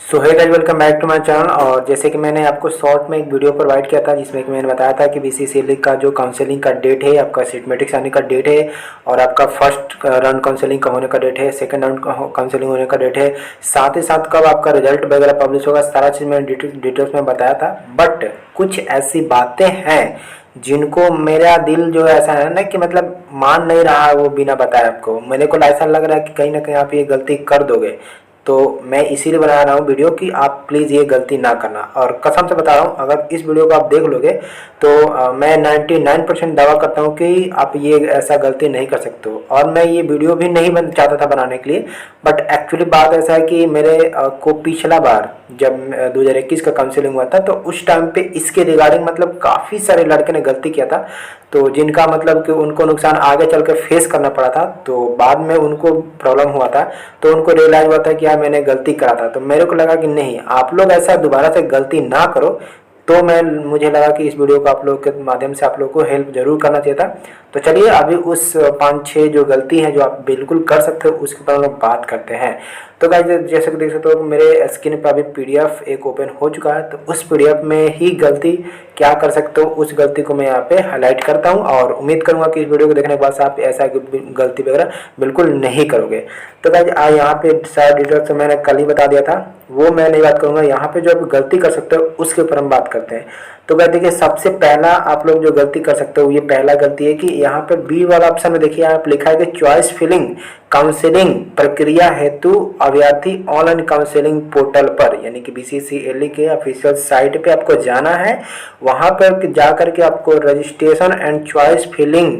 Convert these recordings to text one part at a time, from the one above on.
So hey guys, welcome back to my channel. और जैसे कि मैंने आपको शॉर्ट में एक वीडियो प्रोवाइड किया था जिसमें कि मैंने बताया था कि बीसीसीएल का जो काउंसलिंग का डेट है, आपका सिस्टमेटिक्स आने का डेट है और आपका फर्स्ट राउंड काउंसलिंग का होने का डेट है, सेकंड राउंड काउंसलिंग होने का डेट है, साथ ही साथ कब आपका रिजल्ट वगैरह पब्लिश होगा, सारा चीज़ मैंने डिटेल्स में बताया था। बट कुछ ऐसी बातें हैं जिनको मेरा दिल जो ऐसा है ना कि मतलब मान नहीं रहा है वो बिना बताए आपको। मेरे को ऐसा लग रहा है कि कहीं ना कहीं आप ये गलती कर दोगे, तो मैं इसीलिए बना रहा हूँ वीडियो कि आप प्लीज़ ये गलती ना करना। और कसम से बता रहा हूँ, अगर इस वीडियो को आप देख लोगे तो मैं 99% दावा करता हूँ कि आप ये ऐसा गलती नहीं कर सकते हो। और मैं ये वीडियो भी नहीं चाहता था बनाने के लिए, बट एक्चुअली बात ऐसा है कि मेरे को पिछला बार जब 2021 का काउंसलिंग हुआ था तो उस टाइम पे इसके रिगार्डिंग मतलब काफ़ी सारे लड़के ने गलती किया था, तो जिनका मतलब कि उनको नुकसान आगे चलकर फेस करना पड़ा था। तो बाद में उनको प्रॉब्लम हुआ था, तो उनको रियलाइज हुआ था कि यार मैंने गलती करा था। तो मेरे को लगा कि नहीं, आप लोग ऐसा दोबारा से गलती ना करो। तो मुझे लगा कि इस वीडियो को आप लोग के माध्यम से आप लोग को हेल्प जरूर करना चाहिए था। तो चलिए अभी उस 5-6 जो गलती है जो आप बिल्कुल कर सकते हो उसके ऊपर हम लोग बात करते हैं। तो गाइस, जैसे कि देख सकते हो मेरे स्क्रीन पर अभी पीडीएफ एक ओपन हो चुका है, तो उस पीडीएफ में ही गलती क्या कर सकते हो उस गलती को मैं यहाँ पे हाईलाइट करता हूँ। और उम्मीद करूँगा कि इस वीडियो को देखने के बाद आप ऐसा गलती वगैरह बिल्कुल नहीं करोगे। तो गाइस यहाँ पे सारा डिटेल्स मैंने कल ही बता दिया था, वो मैं नहीं बात करूँगा। यहाँ पे जो आप गलती कर सकते हो उसके ऊपर हम बात करते हैं। तो गाइस देखिए, सबसे पहला आप लोग जो गलती कर सकते हो, ये पहला गलती है कि यहाँ पे बी वाला ऑप्शन में देखिए आप लिखा है कि चॉइस फिलिंग काउंसलिंग प्रक्रिया हेतु अभ्यर्थी ऑनलाइन काउंसलिंग पोर्टल पर, यानी कि बीसीसीएल के ऑफिशियल साइट पे आपको जाना है। वहां पर जाकर के आपको रजिस्ट्रेशन एंड चॉइस फिलिंग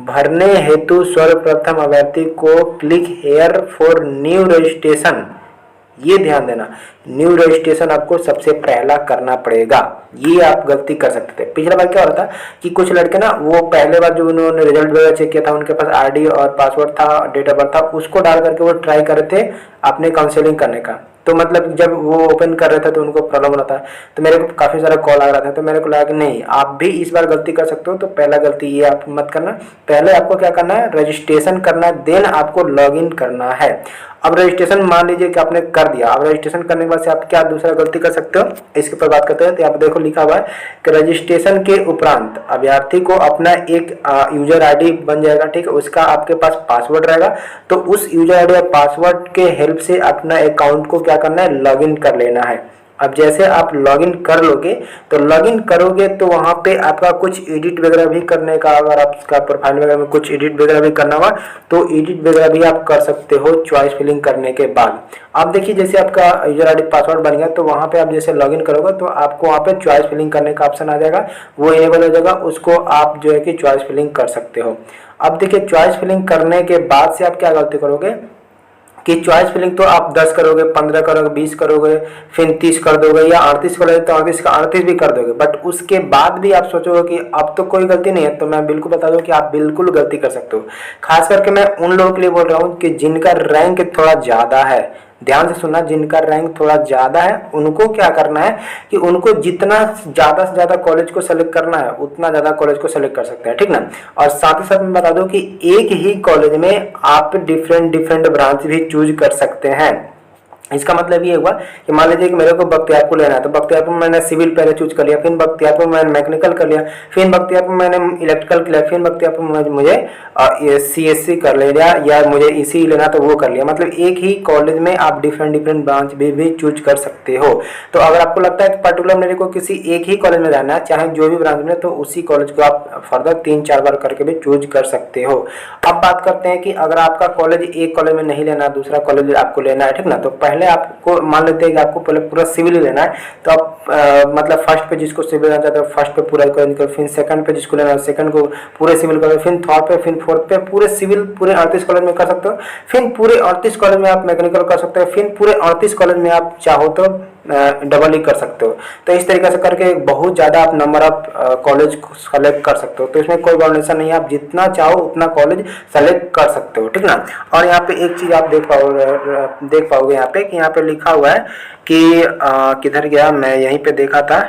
भरने हेतु सर्वप्रथम अभ्यर्थी को click here for new registration, ये ध्यान देना, न्यू रजिस्ट्रेशन आपको सबसे पहला करना पड़ेगा। ये आप गलती कर सकते थे। पिछला बार क्या हो रहा था कि कुछ लड़के ना, वो पहले बार जो उन्होंने रिजल्ट वगैरह चेक किया था, उनके पास आईडी और पासवर्ड था, डेट ऑफ बर्थ था, उसको डाल करके वो ट्राई कर रहे थे अपने काउंसलिंग करने का। तो मतलब जब वो ओपन कर रहे थे तो उनको प्रॉब्लम हो रहा था, तो मेरे को काफ़ी सारा कॉल आ रहा था। तो मेरे को लगा कि नहीं, आप भी इस बार गलती कर सकते हो। तो पहला गलती ये आप मत करना। पहले आपको क्या करना है, रजिस्ट्रेशन करना है, देन आपको लॉगिन करना है। अब रजिस्ट्रेशन मान लीजिए कि आपने कर दिया, अब रजिस्ट्रेशन करने के बाद से आप क्या दूसरा गलती कर सकते हो इसके ऊपर बात करते हैं। तो आप देखो लिखा हुआ है कि रजिस्ट्रेशन के उपरांत अभ्यर्थी को अपना एक यूजर आईडी बन जाएगा, ठीक है, उसका आपके पास पासवर्ड रहेगा। तो उस यूजर आईडी और पासवर्ड के हेल्प से अपना अकाउंट को क्या करना है, लॉगिन कर लेना है। अब जैसे आप लॉगिन कर लोगे, तो लॉगिन करोगे तो वहाँ पे आपका कुछ एडिट वगैरह भी करने का, अगर आपका प्रोफाइल वगैरह में कुछ एडिट वगैरह भी करना होगा तो एडिट वगैरह भी आप कर सकते हो चॉइस फिलिंग करने के बाद। आप देखिए, जैसे आपका यूजर आईडी पासवर्ड बन गया तो वहाँ पे आप जैसे लॉगिन करोगे तो आपको वहाँ पे चॉइस फिलिंग करने का ऑप्शन आ जाएगा, वो इनेबल हो जाएगा, उसको आप जो है कि चॉइस फिलिंग कर सकते हो। अब देखिए, चॉइस फिलिंग करने के बाद से आप क्या गलती करोगे कि चॉइस फिलिंग तो आप 10 करोगे, 15 करोगे, 20 करोगे, फिर 30 कर दोगे, या 38 करोगे तो 38 का 38 भी कर दोगे। बट उसके बाद भी आप सोचोगे कि अब तो कोई गलती नहीं है, तो मैं बिल्कुल बता दूं कि आप बिल्कुल गलती कर सकते हो। खास करके मैं उन लोगों के लिए बोल रहा हूँ कि जिनका रैंक थोड़ा ज़्यादा है, ध्यान से सुनना, जिनका रैंक थोड़ा ज़्यादा है उनको क्या करना है कि उनको जितना ज़्यादा से ज़्यादा कॉलेज को सेलेक्ट करना है उतना ज़्यादा कॉलेज को सेलेक्ट कर सकते हैं, ठीक ना। और साथ ही साथ मैं बता दूं कि एक ही कॉलेज में आप डिफरेंट डिफरेंट ब्रांच भी चूज कर सकते हैं। इसका मतलब ये हुआ कि मान लीजिए कि मेरे को बख्तियारपुर लेना है, तो बख्तियारपुर में मैंने सिविल पहले चूज कर लिया, फिर बख्तियारपुर में मैंने मैकेनिकल कर लिया, फिर बख्तियारपुर में मैंने इलेक्ट्रिकल कर लिया, फिर बख्तियारपुर में मुझे सीएससी कर लिया, या मुझे इसी लेना तो वो कर लिया। मतलब एक ही कॉलेज में आप डिफरेंट डिफरेंट ब्रांच भी चूज कर सकते हो। तो अगर आपको लगता है कि पर्टिकुलर मेरे को किसी एक ही कॉलेज में रहना है, चाहे जो भी ब्रांच में, तो उसी कॉलेज को आप फर्दर 3-4 बार करके भी चूज कर सकते हो। अब बात करते हैं कि अगर आपका कॉलेज एक कॉलेज में नहीं लेना, दूसरा कॉलेज आपको लेना है, ठीक ना। तो पहले आपको मान लेते हैं कि आपको पहले पूरा सिविल लेना है, तो आप मतलब फर्स्ट पे जिसको सिविल लेना चाहते हो फर्स्ट पे पूरा करो, फिर सेकंड पे जिसको लेना है सेकंड को पूरे सिविल करो, फिर थर्ड पे, फिर फोर्थ पे पूरे सिविल पूरे 38 कॉलेज में कर सकते हो। फिर पूरे 38 कॉलेज में आप मैकेनिकल कर सकते हो, फिर पूरे 38 कॉलेज में आप चाहो तो डबल ही कर सकते हो। तो इस तरीके से करके बहुत ज़्यादा आप नंबर ऑफ कॉलेज सेलेक्ट कर सकते हो। तो इसमें कोई बाउंडेशन नहीं है, आप जितना चाहो उतना कॉलेज सेलेक्ट कर सकते हो, ठीक ना। और यहाँ पे एक चीज़ आप देख पाओगे यहाँ पे कि यहाँ पे लिखा हुआ है कि किधर गया, मैं यहीं पे देखा था,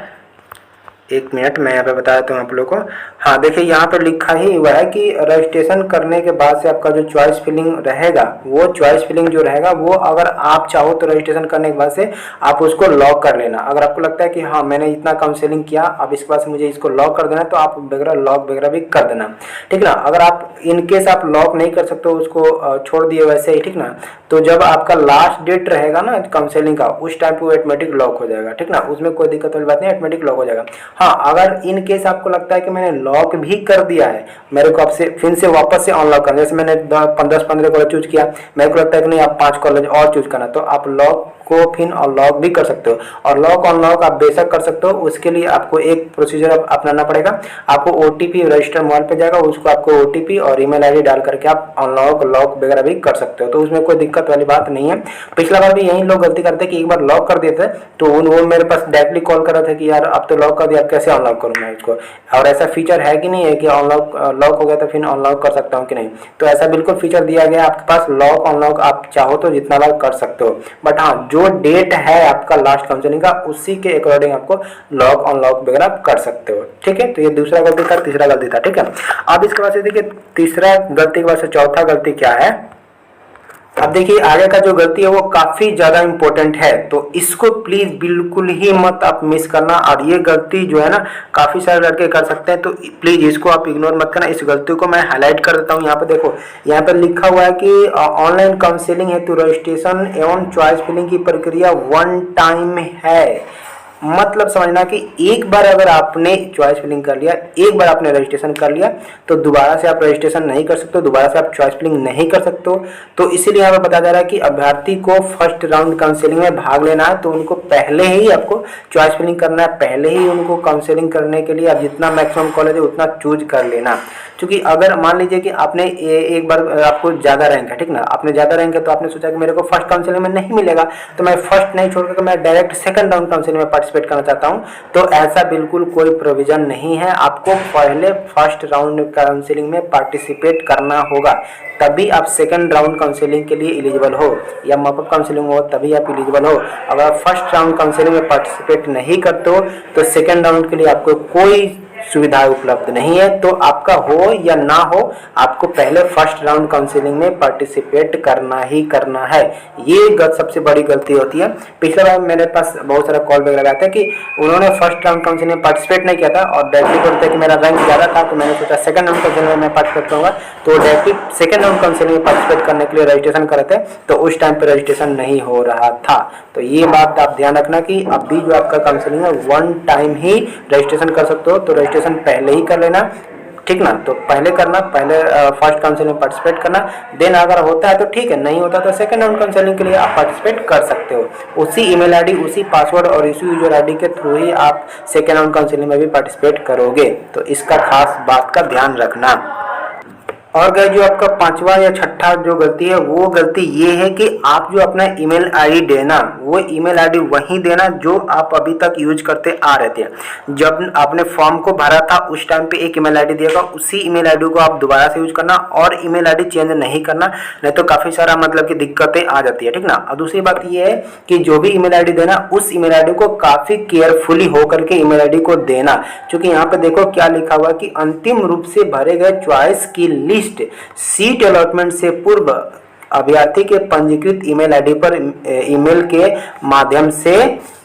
एक मिनट मैं यहाँ पे बता देता हूँ आप लोगों को। हाँ देखिए, यहाँ पर लिखा ही हुआ है कि रजिस्ट्रेशन करने के बाद से आपका जो चॉइस फिलिंग रहेगा, वो चॉइस फिलिंग जो रहेगा वो अगर आप चाहो तो रजिस्ट्रेशन करने के बाद से आप उसको लॉक कर लेना। अगर आपको लगता है कि हाँ मैंने इतना काउंसलिंग किया, अब इसके बाद से मुझे इसको लॉक कर देना, तो आप वगैरह लॉक वगैरह भी कर देना, ठीक ना। अगर आप इन केस आप लॉक नहीं कर सकते हो, उसको छोड़ दिए वैसे ही, ठीक ना, तो जब आपका लास्ट डेट रहेगा ना काउंसलिंग का, उस टाइम पे वो ऑटोमेटिक लॉक हो जाएगा, ठीक ना, उसमें कोई दिक्कत वाली बात नहीं, ऑटोमेटिक लॉक हो जाएगा। हाँ, अगर इन केस आपको लगता है कि मैंने लॉक भी कर दिया है, मेरे को आपसे फिर से वापस से अनलॉक करना, जैसे मैंने 10-15 कॉलेज चूज किया, मेरे को लगता है कि नहीं आप 5 कॉलेज और चूज करना, तो आप लॉक को फिर अनलॉक भी कर सकते हो। और लॉक अनलॉक आप बेशक कर सकते हो, उसके लिए आपको एक प्रोसीजर अपनाना पड़ेगा। आपको ओटीपी रजिस्टर मोबाइल पे जाएगा, उसको आपको ओटीपी और ईमेल आईडी डाल करके आप अनलॉक लॉक वगैरह भी कर सकते हो, तो उसमें कोई दिक्कत वाली बात नहीं है। पिछला बार भी यही लोग गलती करते कि एक बार लॉक कर देते, तो वो मेरे पास डायरेक्टली कॉल कर रहे थे कि यार अब तो लॉक कर दिया, अब कैसे अनलॉक करूँ मैं इसको, और ऐसा फीचर है कि नहीं है कि अनलॉक लॉक हो गया तो फिर अनलॉक कर सकता हूँ कि नहीं। तो ऐसा बिल्कुल फीचर दिया गया है आपके पास, लॉक अनलॉक आप चाहो तो जितना बार कर सकते हो, बट हाँ जो डेट है आपका लास्ट काउंसलिंग का, उसी के अकॉर्डिंग आपको लॉक अनलॉक वगैरह कर सकते हो, ठीक है। तो ये दूसरा गलती था, तीसरा गलती था, ठीक है। अब इसके बाद से देखिए तीसरा गलती के बाद से चौथा गलती क्या है। अब देखिए आगे का जो गलती है वो काफी ज्यादा इंपॉर्टेंट है, तो इसको प्लीज बिल्कुल ही मत आप मिस करना। और ये गलती जो है ना काफी सारे लड़के कर सकते हैं, तो प्लीज इसको आप इग्नोर मत करना। इस गलती को मैं हाईलाइट कर देता हूँ। यहाँ पे देखो, यहाँ पे लिखा हुआ है कि ऑनलाइन काउंसलिंग हेतु रजिस्ट्रेशन एवं चॉइस फिलिंग की प्रक्रिया वन टाइम है। मतलब समझना कि एक बार अगर आपने चॉइस फिलिंग कर लिया, एक बार आपने रजिस्ट्रेशन कर लिया, तो दोबारा से आप रजिस्ट्रेशन नहीं कर सकते, दोबारा से आप चॉइस फिलिंग नहीं कर सकते हो। तो इसीलिए यहाँ पर बताया जा रहा है कि अभ्यर्थी को फर्स्ट राउंड काउंसलिंग में भाग लेना है, तो उनको पहले ही आपको चॉइस फिलिंग करना है, पहले ही उनको काउंसलिंग करने के लिए आप जितना मैक्सिमम कॉलेज है उतना चूज कर लेना। क्योंकि अगर मान लीजिए कि आपने एक बार आपको ज़्यादा रैंक है, ठीक ना, आपने ज़्यादा रैंक है, तो आपने सोचा कि मेरे को फर्स्ट काउंसलिंग में नहीं मिलेगा, तो मैं फर्स्ट नहीं छोड़कर मैं डायरेक्ट सेकंड राउंड काउंसलिंग में पार्टिसिपेट करना चाहता हूं, तो ऐसा बिल्कुल कोई प्रोविजन नहीं है। आपको पहले फर्स्ट राउंड काउंसलिंग में पार्टिसिपेट करना होगा, तभी आप सेकंड राउंड काउंसलिंग के लिए एलिजिबल हो, या मॉपअप काउंसलिंग हो तभी आप एलिजिबल हो। अगर आप फर्स्ट राउंड काउंसलिंग में पार्टिसिपेट नहीं करते हो, तो सेकंड राउंड के लिए आपको कोई सुविधा उपलब्ध नहीं है। तो आपका हो या ना हो, आपको पहले फर्स्ट राउंड काउंसलिंग में पार्टिसिपेट करना ही करना है। ये सबसे बड़ी गलती होती है। पिछले बार मेरे पास बहुत सारा कॉल वगैरह लगाते हैं कि उन्होंने फर्स्ट राउंड काउंसलिंग में पार्टिसिपेट नहीं किया था और डायरेक्टली बोलते हैं कि मेरा रैंक ज़्यादा था, तो मैंने सोचा सेकंड राउंड काउंसलिंग में मैं पार्टिसिपेट करूँगा, तो डायरेक्टली सेकंड राउंड काउंसलिंग में पार्टिसिपेट करने के लिए रजिस्ट्रेशन करे थे, तो उस टाइम पर रजिस्ट्रेशन नहीं हो रहा था। तो ये बात आप ध्यान रखना कि अभी जो आपका काउंसलिंग है वन टाइम ही रजिस्ट्रेशन कर सकते हो, तो रजिस्ट्रेशन पहले ही कर लेना, ठीक ना। तो पहले करना, पहले फर्स्ट काउंसलिंग में पार्टिसिपेट करना, देन अगर होता है तो ठीक है, नहीं होता तो सेकंड राउंड काउंसलिंग के लिए आप पार्टिसिपेट कर सकते हो। उसी ईमेल आईडी, उसी पासवर्ड और इसी यूजर आईडी के थ्रू ही आप सेकंड राउंड काउंसलिंग में भी पार्टिसिपेट करोगे, तो इसका खास बात का ध्यान रखना। और गाइस जो आपका पांचवा या छठा जो गलती है, वो गलती ये है कि आप जो अपना ईमेल आईडी देना, वो ईमेल आईडी वही देना जो आप अभी तक यूज करते आ रहे थे। जब आपने फॉर्म को भरा था उस टाइम पे एक ईमेल आईडी दिएगा, उसी ईमेल आईडी को आप दोबारा से यूज करना, और ईमेल आईडी चेंज नहीं करना, नहीं तो काफी सारा मतलब कि दिक्कतें आ जाती है, ठीक ना। और दूसरी बात ये है कि जो भी ईमेल आईडी देना, उस ईमेल आईडी को काफी केयरफुली होकर के ईमेल आईडी को देना, क्योंकि यहाँ पे देखो क्या लिखा हुआ कि अंतिम रूप से भरे गए चॉइस की लिस्ट सीट अलॉटमेंट से पूर्व अभ्यर्थी के पंजीकृत ईमेल आईडी पर ईमेल के माध्यम से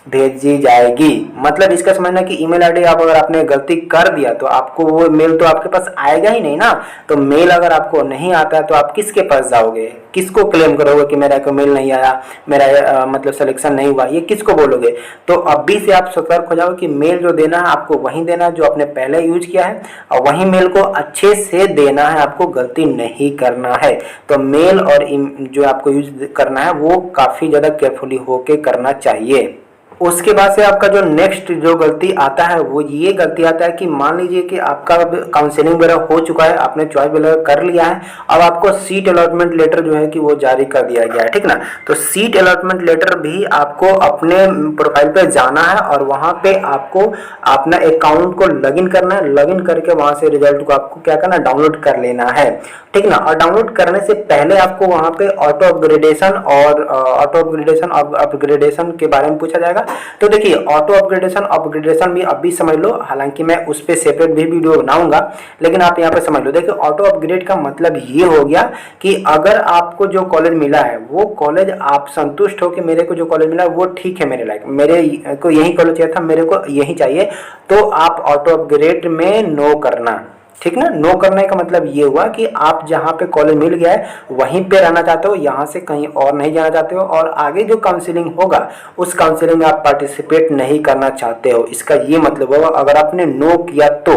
भेजी जाएगी। मतलब इसका समझना कि ईमेल आईडी आप अगर आपने गलती कर दिया तो आपको वो मेल तो आपके पास आएगा ही नहीं ना। तो मेल अगर आपको नहीं आता है तो आप किसके पास जाओगे, किसको क्लेम करोगे कि मेरा को मेल नहीं आया, मेरा मतलब सिलेक्शन नहीं हुआ, ये किसको बोलोगे। तो अभी से आप सतर्क हो जाओ कि मेल जो देना है आपको वही देना है जो आपने पहले यूज किया है, और वही मेल को अच्छे से देना है, आपको गलती नहीं करना है। तो मेल और जो आपको यूज करना है वो काफी ज्यादा केयरफुली होके करना चाहिए। उसके बाद से आपका जो नेक्स्ट जो गलती आता है वो ये गलती आता है कि मान लीजिए कि आपका काउंसलिंग वगैरह हो चुका है, आपने चॉइस वगैरह कर लिया है, अब आपको सीट अलॉटमेंट लेटर जो है कि वो जारी कर दिया गया है, ठीक ना। तो सीट अलॉटमेंट लेटर भी आपको अपने प्रोफाइल पे जाना है और वहां पे आपको अपना अकाउंट को लॉगिन करना है, लॉगिन करके वहां से रिजल्ट को आपको क्या करना है, डाउनलोड कर लेना है, ठीक ना। और डाउनलोड करने से पहले आपको वहां पे ऑटो अपग्रेडेशन और अपग्रेडेशन के बारे में पूछा जाएगा, तो देखिए ऑटो अपग्रेडेशन भी अभी समझ लो, हालांकि मैं उस पर सेपरेट भी वीडियो बनाऊंगा, लेकिन आप यहाँ पे समझ लो। देखिए ऑटो अपग्रेड का मतलब ये हो गया कि अगर आपको जो कॉलेज मिला है वो कॉलेज आप संतुष्ट हो कि मेरे को जो कॉलेज मिला वो ठीक है, मेरे लायक, मेरे को यही कॉलेज चाहिए था, मेरे को यही चाहिए, तो आप ऑटो अपग्रेड में नो करना, ठीक ना। नो करने का मतलब ये हुआ कि आप जहाँ पे कॉलेज मिल गया है वहीं पे रहना चाहते हो, यहाँ से कहीं और नहीं जाना चाहते हो, और आगे जो काउंसलिंग होगा उस काउंसलिंग में आप पार्टिसिपेट नहीं करना चाहते हो, इसका ये मतलब होगा अगर आपने नो किया तो,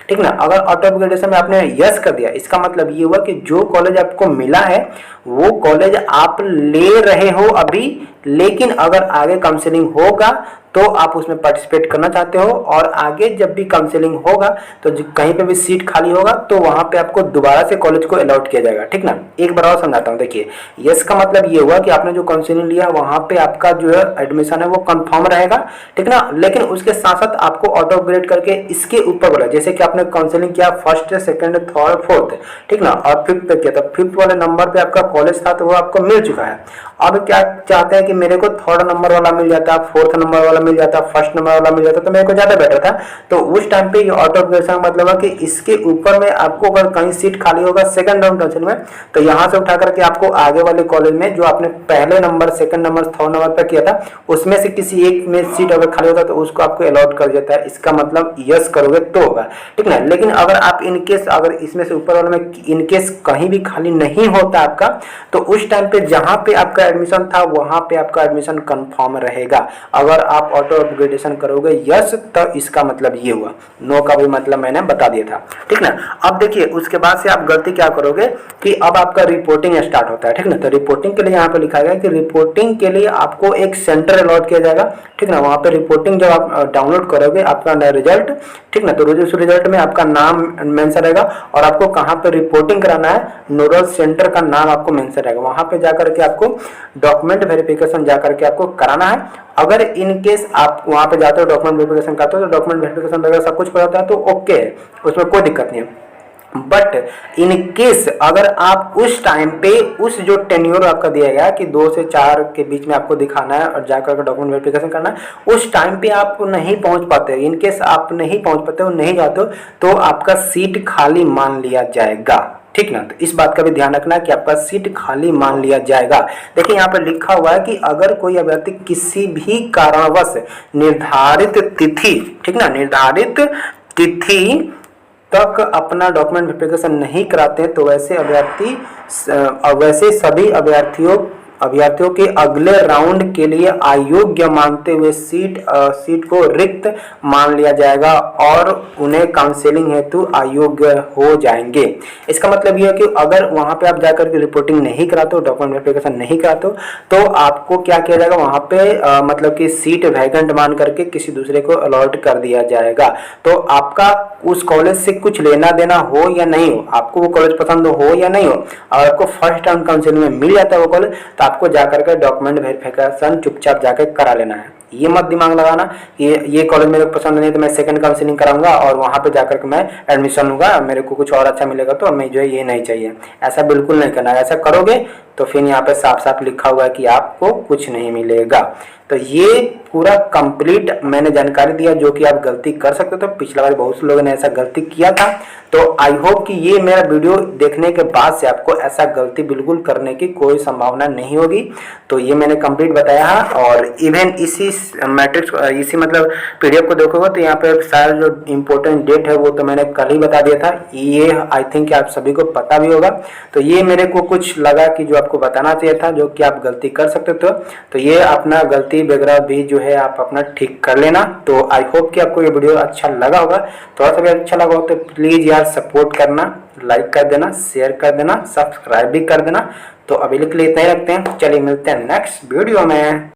ठीक ना। अगर ऑटो अपग्रेडेशन में आपने यस कर दिया, इसका मतलब ये हुआ कि जो कॉलेज आपको मिला है वो कॉलेज आप ले रहे हो अभी, लेकिन अगर आगे काउंसलिंग होगा तो आप उसमें पार्टिसिपेट करना चाहते हो, और आगे जब भी काउंसलिंग होगा तो कहीं पे भी सीट खाली होगा तो वहां पे आपको दोबारा से कॉलेज को अलॉट किया जाएगा, ठीक ना। एक बार और समझाता हूँ। देखिए यस का मतलब ये हुआ कि आपने जो काउंसलिंग लिया वहां पे आपका जो है एडमिशन है वो कंफर्म रहेगा, ठीक ना, लेकिन उसके साथ साथ आपको ऑटो अपग्रेड करके इसके ऊपर बोला, जैसे कि आपने काउंसलिंग किया फर्स्ट, सेकंड, थर्ड, फोर्थ, ठीक ना, और फिफ्थ पे किया, तो फिफ्थ वाले नंबर पे आपका कॉलेज था तो वो आपको मिल चुका है। अब क्या चाहते हैं कि मेरे को थर्ड नंबर वाला मिल जाता, फोर्थ नंबर वाला मिल जाता, फर्स्ट नंबर वाला मिल जाता, तो मेरे को ज्यादा बेटर था। तो उस टाइम पे ये ऑटो अपग्रेडेशन मतलब है कि इसके ऊपर में आपको अगर कहीं सीट खाली होगा सेकंड राउंड काउंसलिंग में, तो यहाँ से उठा करके आपको आगे वाले कॉलेज में जो आपने पहले number, second number, third number पे किया था उसमें से किसी एक में सीट अगर खाली होता तो उसको आपको अलॉट कर देता है। इसका मतलब यस करोगे तो होगा, ठीक ना। लेकिन अगर आप इनकेस अगर इसमें से ऊपर वाले में इनकेस कहीं भी खाली नहीं होता आपका, तो उस टाइम पे जहां पे आपका एडमिशन था वहां पे आपका एडमिशन कंफर्म रहेगा। अगर आप ऑटो अपग्रेडेशन करोगे यस, तो इसका मतलब ये हुआ। नो का भी मतलब मैंने बता दिया था, ठीक ना। अब देखिए उसके बाद से आप गलती क्या करोगे कि अब आपका रिपोर्टिंग स्टार्ट होता है, ठीक ना। तो रिपोर्टिंग के लिए यहाँ पे लिखा गया कि रिपोर्टिंग के लिए आपको एक सेंटर अलॉट किया जाएगा, ठीक ना। वहां पे रिपोर्टिंग जब आप डाउनलोड करोगे आपका रिजल्ट, ठीक ना, तो उस रिजल्ट में आपका नाम मेंशन रहेगा और आपको कहाँ पे रिपोर्टिंग कराना है नोडल सेंटर का नाम आपको मेंशन रहेगा। वहां पे जाकर के आपको डॉक्यूमेंट वेरिफिकेशन जाकर के आपको कराना है। अगर इन केस आप वहां पे जाते हो डॉक्यूमेंट वेरिफिकेशन करते हो तो डॉक्यूमेंट वेरिफिकेशन वगैरह सब कुछ हो जाता है तो ओके है, उसमें कोई दिक्कत नहीं है। बट इन केस अगर आप उस टाइम पे उस जो टेन्योर आपका दिया गया कि 2 से 4 के बीच में आपको दिखाना है और जाकर डॉक्यूमेंट वेरिफिकेशन करना है, उस टाइम पे आप नहीं पहुंच पाते, इन केस आप नहीं पहुंच पाते हो, नहीं जाते हो, तो आपका सीट खाली मान लिया जाएगा, ठीक ना। तो इस बात का भी ध्यान रखना कि आपका सीट खाली मान लिया जाएगा। देखिए यहाँ पर लिखा हुआ है कि अगर कोई अभ्यर्थी किसी भी कारणवश निर्धारित तिथि, ठीक ना, निर्धारित तिथि तक अपना डॉक्यूमेंट वेरिफिकेशन नहीं कराते हैं तो वैसे सभी अभ्यर्थियों के अगले राउंड के लिए अयोग्य मानते हुए सीट को रिक्त मान लिया जाएगा और उन्हें काउंसलिंग हेतु अयोग्य हो जाएंगे। इसका मतलब यह है कि अगर वहां पे आप जाकर के रिपोर्टिंग नहीं कराते हो, डॉक्यूमेंट वेरिफिकेशन नहीं कराते हो, तो आपको क्या किया जाएगा वहां पे मतलब कि सीट वैकेंट मान करके किसी दूसरे को अलॉट कर दिया जाएगा। तो आपका उस कॉलेज से कुछ लेना देना हो या नहीं हो, आपको वो कॉलेज पसंद हो या नहीं हो, और आपको फर्स्ट राउंड काउंसलिंग में मिल जाता है वो कॉलेज, तो आपको जाकर के डॉक्यूमेंट वेरिफिकेशन चुपचाप जाकर करा लेना है। ये मत दिमाग लगाना ये कॉलेज मेरे को पसंद नहीं तो मैं सेकंड काउंसलिंग कराऊंगा और वहां पे जाकर के मैं एडमिशन लूंगा, मेरे को कुछ और अच्छा मिलेगा तो मैं जो है ये नहीं चाहिए, ऐसा बिल्कुल नहीं करना है। ऐसा करोगे तो फिर यहाँ पे साफ साफ लिखा हुआ है कि आपको कुछ नहीं मिलेगा। तो ये पूरा कंप्लीट मैंने जानकारी दिया जो कि आप गलती कर सकते थे, पिछला बार बहुत से लोगों ने ऐसा गलती किया था। तो आई होप कि ये मेरा वीडियो देखने के बाद से आपको ऐसा गलती बिल्कुल करने की कोई संभावना नहीं होगी। तो ये मैंने कंप्लीट बताया है, और इवन इसी मैट्रिक्स इसी मतलब पीडीएफ को देखोगे तो यहाँ पे सारा जो इम्पोर्टेंट डेट है वो तो मैंने कल ही बता दिया था, ये आई थिंक आप सभी को पता भी होगा। तो ये मेरे को कुछ लगा कि जो आपको बताना चाहिए था, जो कि आप गलती कर सकते थे, तो ये अपना गलती वगैरह भी जो है आप अपना ठीक कर लेना। तो आई होप कि आपको ये वीडियो अच्छा लगा होगा, थोड़ा सा भी अच्छा लगा हो तो प्लीज यार सपोर्ट करना, लाइक कर देना, शेयर कर देना, सब्सक्राइब भी कर देना। तो अभी के लिए इतना ही रखते हैं, चलिए मिलते हैं नेक्स्ट वीडियो में।